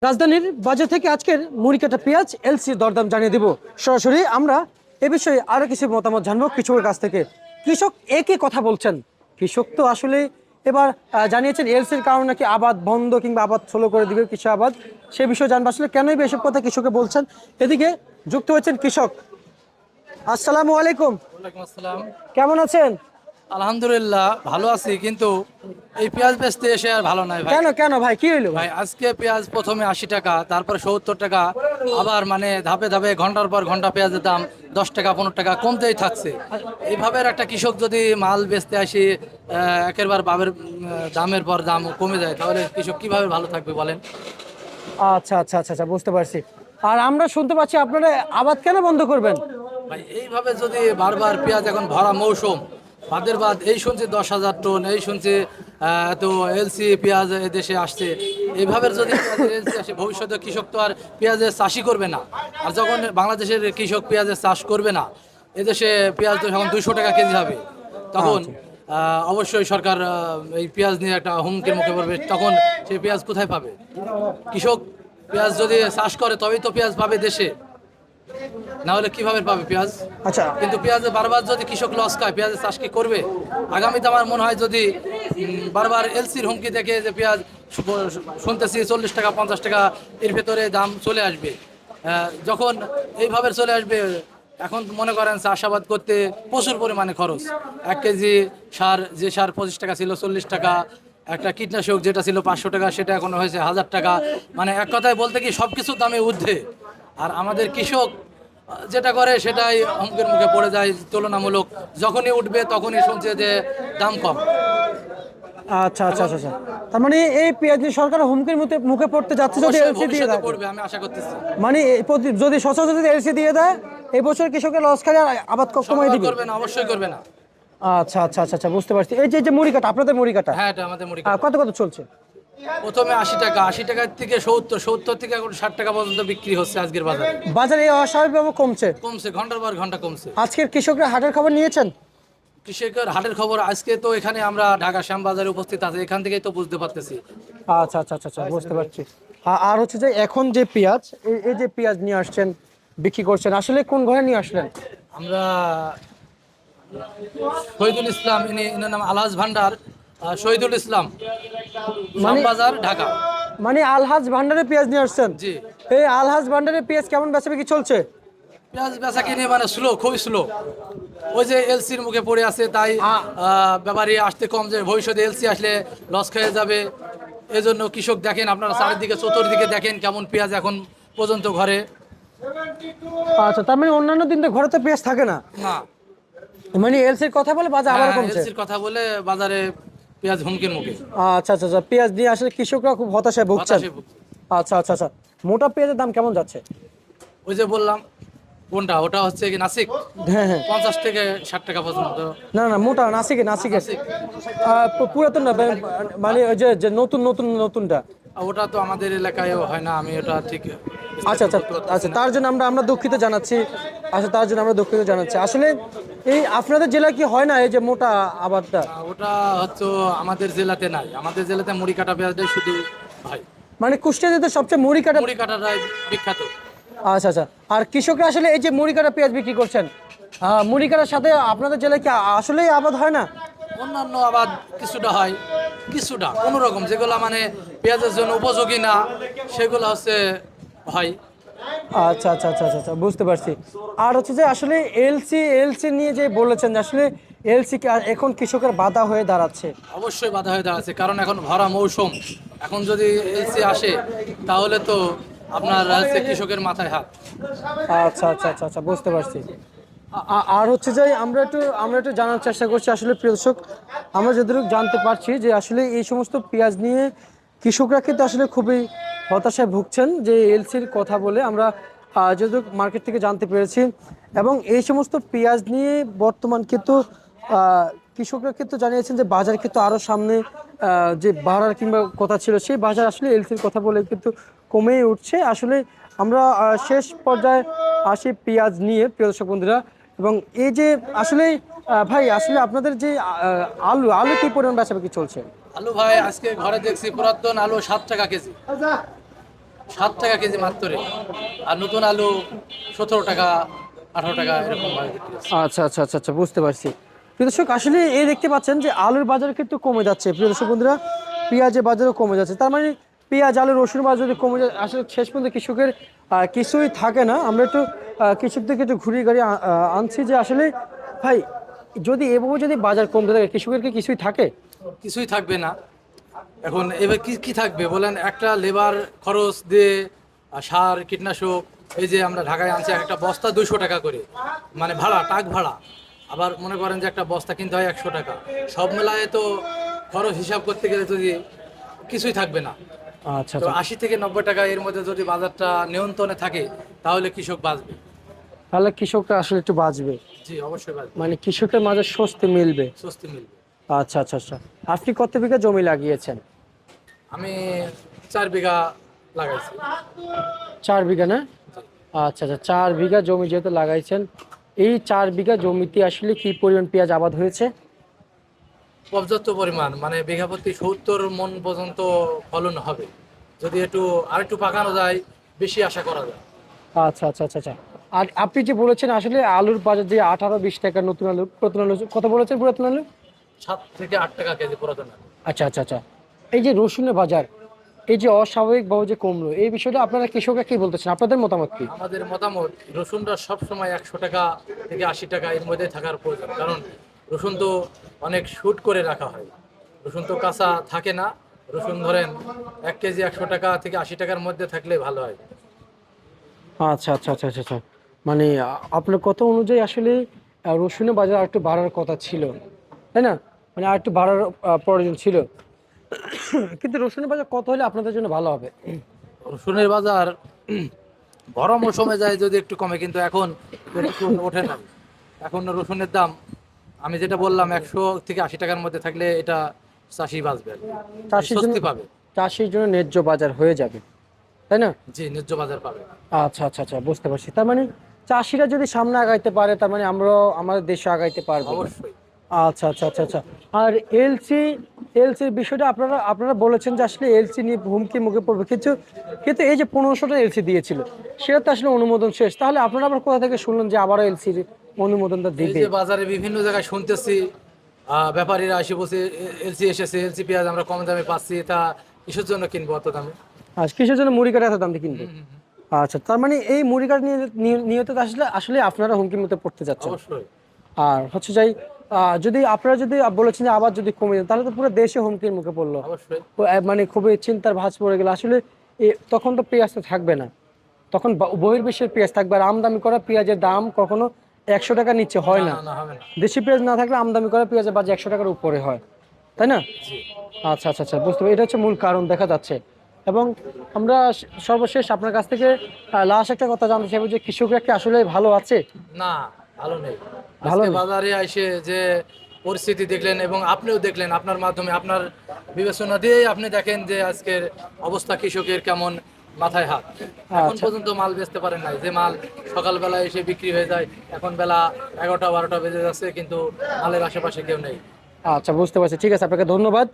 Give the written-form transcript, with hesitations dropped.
রাজধানীর বাজার থেকে আজকের মুড়ি কাটা পেঁয়াজ এলসি দরদাম জানিয়ে দিব। সরাসরি আমরা এ বিষয়ে আরো কিছু মতামত জানবো কৃষকের কাছ থেকে। কৃষক একই কথা বলছেন। কৃষক তো আসলে এবার জানিয়েছেন এলসির কারণে নাকি আবাদ বন্ধ কিংবা আবাদ স্লো করে দিবে কৃষি আবাদ। সে বিষয়ে জানবো আসলে কেনই বা এসব কথা কৃষকে বলছেন। এদিকে যুক্ত হয়েছেন কৃষক। আসসালামু আলাইকুম। ওয়ালাইকুম আসসালাম। কেমন আছেন? আলহামদুলিল্লাহ ভালো আছি, কিন্তু এই পেঁয়াজ বেচতে এসে আর ভালো নাই ভাই। কেন কেন ভাই, কি হইলো ভাই? ভাই আজকে পেঁয়াজ প্রথমে 80 টাকা, তারপরে 70 টাকা, আবার মানে ধাপে ধাপে ঘন্টার পর ঘন্টা পেঁয়াজের দাম 10 টাকা 15 টাকা কমতেই থাকছে। এইভাবে একটা কৃষক যদি মাল বেচতে আসি একেবারে দামের পর দাম কমে যায়, তাহলে কৃষক কিভাবে ভালো থাকবে বলেন? আচ্ছা আচ্ছা আচ্ছা আচ্ছা, বুঝতে পারছি। আর আমরা শুনতে পাচ্ছি আপনারা আবাদ কেন বন্ধ করবেন? ভাই এইভাবে যদি বারবার পেঁয়াজ, এখন ভরা মৌসুম, বাদের বাদ এই শুনছি 10,000 টন, এই শুনছি তো এলসি পেঁয়াজ দেশে আসছে। এইভাবে যদি এলসি আসে, ভবিষ্যতে কৃষক তো আর পেঁয়াজের চাষই করবে না। আর যখন বাংলাদেশের কৃষক পেঁয়াজের চাষ করবে না, এদেশে পেঁয়াজ তো এখন 200 টাকা কেজি হবে, তখন অবশ্যই সরকার এই পেঁয়াজ নিয়ে একটা হুমকির মুখে পড়বে। তখন সেই পেঁয়াজ কোথায় পাবে? কৃষক পেঁয়াজ যদি চাষ করে তবেই তো পেঁয়াজ পাবে দেশে, না হলে কিভাবে পাবে পেঁয়াজ? আচ্ছা, কিন্তু পেঁয়াজে বারবার যদি কৃষক লস খায়, পেঁয়াজের চাষ কি করবে? আগামীতে আমার মনে হয় যদি বারবার এলসির হুমকি দেখে যে পেঁয়াজ শুনতেছি 40 টাকা 50 টাকা এর ভেতরে দাম চলে আসবে, যখন এইভাবে চলে আসবে, এখন মনে করেন চাষাবাদ করতে প্রচুর পরিমাণে খরচ। 1 কেজি সার, যে সার 25 টাকা ছিল 40 টাকা, একটা কীটনাশক যেটা ছিল 500 টাকা সেটা এখন হয়েছে 1000 টাকা। মানে এক কথায় বলতে কি সব কিছুর দামে ঊর্ধ্বে। আর আমাদের কৃষক যেটা করে সেটাই হুমকির মুখে পড়ে যায় তুলনামূলক। যখনই উঠবে তখনই শুনছে যে দাম কম। আচ্ছা আচ্ছা আচ্ছা আচ্ছা। তার মানে এই পেঁয়াজ নিয়ে সরকার হুমকির মুখে মুখে পড়তে যাচ্ছে যদি অবশ্যই এলসি দিয়ে ভবিষ্যতে দেয়। পড়বে, আমি আশা করতেছি। মানে যদি সচরাচর যদি এলসি দিয়ে দেয়, এই বছর কৃষকের লস খায় আর আবাদ কমাই সরকার দিবে। করবে না, অবশ্যই করবে না। আচ্ছা আচ্ছা আচ্ছা আচ্ছা, বুঝতে পারছি। এই যে মুড়ি কাটা, আপনাদের মুড়ি কাটা হ্যাঁ, এটা আমাদের মুড়ি কাটা। কত কত চলছে? প্রথমে 80 টাকা, 80 টাকার থেকে 70 থেকে এখন 60 টাকা পর্যন্ত বিক্রি হচ্ছে আজকের বাজারে। বাজারে এই অস্বাভাবিকভাবে কমছে। কমছে, ঘন্টার পর ঘন্টা কমছে। আজকের কৃষকরা হাটের খবর নিয়েছেন? কৃষকের হাটের খবর আজকে তো এখানে আমরা ঢাকা শ্যামবাজারে উপস্থিত আছি, এখান থেকেই তো বুঝতে পারতেছি। আচ্ছা আচ্ছা আচ্ছা আচ্ছা, বুঝতে পারছি। আর হচ্ছে যে এখন যে পেঁয়াজ, এই যে পেঁয়াজ নিয়ে আসছেন বিক্রি করছেন, আসলে কোন ঘরে নিয়ে আসলেন? আমরা শহীদুল ইসলাম, ইনার নাম আলহাজ ভান্ডার, শহীদুল ইসলাম, শ্যামবাজার, ঢাকা। মানে আলহাজ ভান্ডারে পেঁয়াজ নিয়ে আসছেন? জি। এই আলহাজ ভান্ডারে পেঁয়াজ কেমন বেচা বিক্রি চলছে? পেঁয়াজ বেচা কিনে মানে স্লো, খুবই স্লো। ওই যে এলসির মুখে পড়ে আছে, তাই ব্যাপারী আসতে কম, যে ভবিষ্যতে এলসি আসলে লস খেয়ে যাবে। এজন্য কৃষক দেখেন, আপনারা চারিদিকে চতুর্দিকে দেখেন কেমন পেঁয়াজ এখন পর্যন্ত ঘরে। আচ্ছা, তার মানে অন্যান্য দিন তো ঘরে তো পেঁয়াজ থাকে না। না। মানে এলসির কথা বলে বাজার আবার কমছে। এলসির কথা বলে বাজারে পেঁয়াজ হুমকির মুখে। আচ্ছা আচ্ছা আচ্ছা, পেঁয়াজ দিয়ে আসলে কৃষকরা খুব হতাশায় ভুগছেন। হতাশে ভুগছে। আচ্ছা আচ্ছা আচ্ছা, মোটা পেঁয়াজের দাম কেমন যাচ্ছে? ওই যে বললাম, কোনটা ওটা হচ্ছে কি নাসিক, হ্যাঁ হ্যাঁ। 50 থেকে 60 টাকা পর্যন্ত। না না, মোটা নাসিকে নাসিকে নাসিক। পুরাতন না, মানে ওই যে যে নতুন নতুন নতুনটা। ওটা তো আমাদের এলাকায় হয় না, আমি ওটা ঠিক আচ্ছা বিস্তারিত আচ্ছা বলতে পারতেছি আচ্ছা, না। তার জন্য আমরা দুঃখিত জানাচ্ছি। আচ্ছা, তার জন্য আমরা দুঃখিত জানাচ্ছি। আসলে এই আপনাদের জেলায় কি হয় না এই যে মোটা আবাদটা? ওটা হচ্ছে আমাদের জেলাতে নাই, আমাদের জেলাতে মুড়ি কাটা পেঁয়াজটাই শুধু ভাই। মানে কুষ্টিয়া জেলাতে সবচেয়ে মুড়ি কাটা। মুড়ি কাটাটাই বিখ্যাত। আচ্ছা আচ্ছা। আর কৃষকরা আসলে এই যে মুড়ি কাটা পেঁয়াজ বিক্রি করছেন, মুড়ি কাটার সাথে আপনাদের জেলায় কি আসলেই আবাদ হয় না? অন্যান্য আবাদ কিছুটা হয়, কিছুটা কোনোরকম, যেগুলো মানে পেঁয়াজের জন্য উপযোগী না সেগুলো হচ্ছে হয়। আচ্ছা আচ্ছা আচ্ছা আচ্ছা আচ্ছা, বুঝতে পারছি। আর হচ্ছে যে আসলে এলসি এলসি নিয়ে যে বলেছেন যে আসলে এলসি এখন কৃষকের বাধা হয়ে দাঁড়াচ্ছে। অবশ্যই বাধা হয়ে দাঁড়াচ্ছে, কারণ এখন ভরা মৌসুম। এখন যদি এলসি আসে তাহলে তো আপনার হচ্ছে কৃষকের মাথায় হাত। আচ্ছা আচ্ছা আচ্ছা আচ্ছা, বুঝতে পারছি। আর হচ্ছে যে আমরা একটু জানার চেষ্টা করছি আসলে প্রিয় দর্শক, আমরা যতটুকু জানতে পারছি যে আসলে এই সমস্ত পেঁয়াজ নিয়ে কৃষকরা কিন্তু আসলে খুবই হতাশায় ভুগছেন যে এলসির কথা বলে আমরা যতটুকু মার্কেট থেকে জানতে পেরেছি। এবং এই সমস্ত পেঁয়াজ নিয়ে বর্তমান কিন্তু কৃষকরা কিন্তু জানিয়েছেন যে বাজার কিন্তু আরও সামনে যে বাড়ার কিংবা কথা ছিল সেই বাজার আসলে এলসির কথা বলে কিন্তু কমেই উঠছে। আসলে আমরা শেষ পর্যায়ে আসি পেঁয়াজ নিয়ে প্রিয় দর্শক বন্ধুরা। এবং এই যে আসলে ভাই আসলে আপনাদের যে আলু কি পরিমাণ বেচাবেচি চলছে? আলু ভাই আজকে ঘরে দেখছি পুরাতন আলু 7 টাকা কেজি। 7 টাকা কেজি মাত্র। আর নতুন আলু 17 টাকা 18 টাকা এরকম ভাবে বিক্রি হচ্ছে। আচ্ছা আচ্ছা আচ্ছা আচ্ছা, বুঝতে পারছি। প্রিয় দর্শক, আসলে এই দেখতে পাচ্ছেন যে আলুর বাজার কিন্তু কমে যাচ্ছে প্রিয় দর্শক বন্ধুরা, পেঁয়াজের বাজারও কমে যাচ্ছে। তার মানে পেঁয়াজ, আলু, রসুন বাজার যদি কমে যায়, আসলে শেষ পর্যন্ত কৃষকের কিছুই থাকে না। আমরা একটু কৃষকদেরকে একটু ঘুরিয়ে গাড়ি আনছি যে আসলে ভাই, যদি এভাবে যদি বাজার কমতে থাকে, কৃষকের কি কিছুই থাকে? কিছুই থাকবে না। এখন এবার কি কি থাকবে বলেন, একটা লেবার খরচ দিয়ে সার কীটনাশক, এই যে আমরা ঢাকায় আনছি একটা বস্তা 200 টাকা করে, মানে ভাড়া, টাক ভাড়া। আবার মনে করেন যে একটা বস্তা কিনতে হয় 100 টাকা। সব মেলায় তো খরচ হিসাব করতে গেলে যদি কিছুই থাকবে না। আচ্ছা তো আচ্ছা, 80 থেকে 90 টাকা এর মধ্যে যদি বাজারটা নিয়ন্ত্রণে থাকে তাহলে কৃষক বাঁচবে। তাহলে কৃষকরা আসলে একটু বাঁচবে, জি, অবশ্যই বাঁচবে, মানে কৃষকের মাঝে স্বস্তি মিলবে। স্বস্তি মিলবে। আচ্ছা আচ্ছা আচ্ছা। আপনি কত বিঘা জমি লাগিয়েছেন? আমি 4 বিঘা লাগাইছি। 4 বিঘা না? আচ্ছা আচ্ছা, 4 বিঘা জমি যেহেতু লাগাইছেন, এই 4 বিঘা জমিতে আসলে কি পরিমাণ পেঁয়াজ আবাদ হয়েছে? পর্যাপ্ত পরিমাণ, মানে বিঘা প্রতি 70 মণ পর্যন্ত ফলন হবে। যদি একটু আরেকটু পাকানো যায়, বেশি আশা করা যায়। আচ্ছা আচ্ছা আচ্ছা আচ্ছা। আর আপনি যে বলেছেন আসলে আলুর বাজার যে 18-20 টাকা, নতুন আলু, পুরাতন আলু কত বলেছেন পুরাতন আলু? 7 থেকে 8 টাকা কেজি পুরাতন আলু। আচ্ছা আচ্ছা আচ্ছা। এই যে রসুনের বাজার, এই যে অস্বাভাবিকভাবে যে কমলো, এই বিষয়টা আপনারা কৃষকরা কি বলতেছেন, আপনাদের মতামত কি? আমাদের মতামত, রসুনটা সবসময় 100 টাকা থেকে 80 টাকা এর মধ্যে থাকার প্রয়োজন, কারণ রসুন তো অনেক শুট করে রাখা হয়। রসুন তো কাঁচা থাকে না। রসুন ধরেন 1 কেজি 100 টাকা থেকে 80 টাকার মধ্যে থাকলে ভালো হয়। আচ্ছা আচ্ছা আচ্ছা আচ্ছা আচ্ছা। মানে আপনার কথা অনুযায়ী আসলে রসুনের বাজার আর একটু বাড়ার কথা ছিল, তাই না? মানে আর একটু বাড়ার প্রয়োজন ছিল। কিন্তু রসুনের বাজার কত হলে আপনাদের জন্য ভালো হবে? রসুনের বাজার গরম মৌসুমে যায় যদি একটু কমে, কিন্তু এখন রসুন ওঠে না। এখন রসুনের দাম আমি যেটা বললাম 100 থেকে 80 টাকার মধ্যে থাকলে এটা চাষি বাঁচবে আর কি। চাষির জন্য, স্বস্তি পাবে। চাষির জন্য ন্যায্য বাজার হয়ে যাবে, তাই না? জি, ন্যায্য বাজার পাবে। আচ্ছা আচ্ছা আচ্ছা, বুঝতে পারছি। তার মানে চাষিরা যদি সামনে আগাইতে পারে, তার মানে আমরাও আমাদের দেশে আগাইতে পারবো। অবশ্যই। আচ্ছা আচ্ছা আচ্ছা আচ্ছা। আর এলসি, এলসির বিষয়টা আপনারা আপনারা বলেছেন যে আসলে এলসি নিয়ে হুমকির মুখে পড়বে, কিন্তু কিন্তু এই যে 1500টা এলসি দিয়েছিল, সেটা তো আসলে অনুমোদন শেষ। তাহলে আপনারা আবার কোথা থেকে শুনলেন যে আবারও এলসির অনুমোদনটা এই দিবে? যে বাজারে বিভিন্ন জায়গায় শুনতেছি, ব্যাপারীরা এসে বসে এলসি এসেছে, এলসি পেঁয়াজ আমরা কম দামে পাচ্ছি, তা কিসের জন্য কিনবো অত দামে? আর কিসের জন্য মুড়ি কাটা এত দাম দিয়ে কিনবে? আচ্ছা, তার মানে এই মুড়ি কাটা নিয়ত আসলে আসলে আপনারা হুমকির মধ্যে পড়তে যাচ্ছেন। অবশ্যই, আর হচ্ছে যাই, যদি আপনারা যদি বলেছেন যে আবার যদি কমে যায়, তাহলে তো পুরো দেশে হুমকির মুখে পড়লো। অবশ্যই। মানে খুবই চিন্তার ভাঁজ পড়ে গেল আসলে। তখন তো পেঁয়াজটা থাকবে না, তখন বহির্বিশ্বের পেঁয়াজ থাকবে। আর আমদানি করা পেঁয়াজের দাম কখনো 100 টাকার নিচে হয় না না। না না, হবে না। দেশি পেঁয়াজ না থাকলে আমদানি করা পেঁয়াজের বাজার 100 টাকার উপরে হয়, তাই না? জি। আচ্ছা আচ্ছা আচ্ছা, বুঝতে পারি। এটা হচ্ছে মূল কারণ দেখা যাচ্ছে। এবং আমরা সর্বশেষ আপনার কাছ থেকে লাস্ট একটা কথা জানতে চাইবো যে কৃষকরা কি আসলে ভালো আছে? না, ভালো নেই। ভালো আজকে নেই। বাজারে এসে যে পরিস্থিতি দেখলেন এবং আপনিও দেখলেন, আপনার মাধ্যমে আপনার বিবেচনা দিয়েই আপনি দেখেন যে আজকের অবস্থা কৃষকের কেমন, মাথায় হাত। এখন আচ্ছা পর্যন্ত মাল বেচতে পারেন নাই, যে মাল সকালবেলা এসে বিক্রি হয়ে যায়, এখন বেলা 11টা 12টা বেজে যাচ্ছে, কিন্তু মালের আশেপাশে কেউ নেই। আচ্ছা, বুঝতে পারছি। ঠিক আছে, আপনাকে ধন্যবাদ।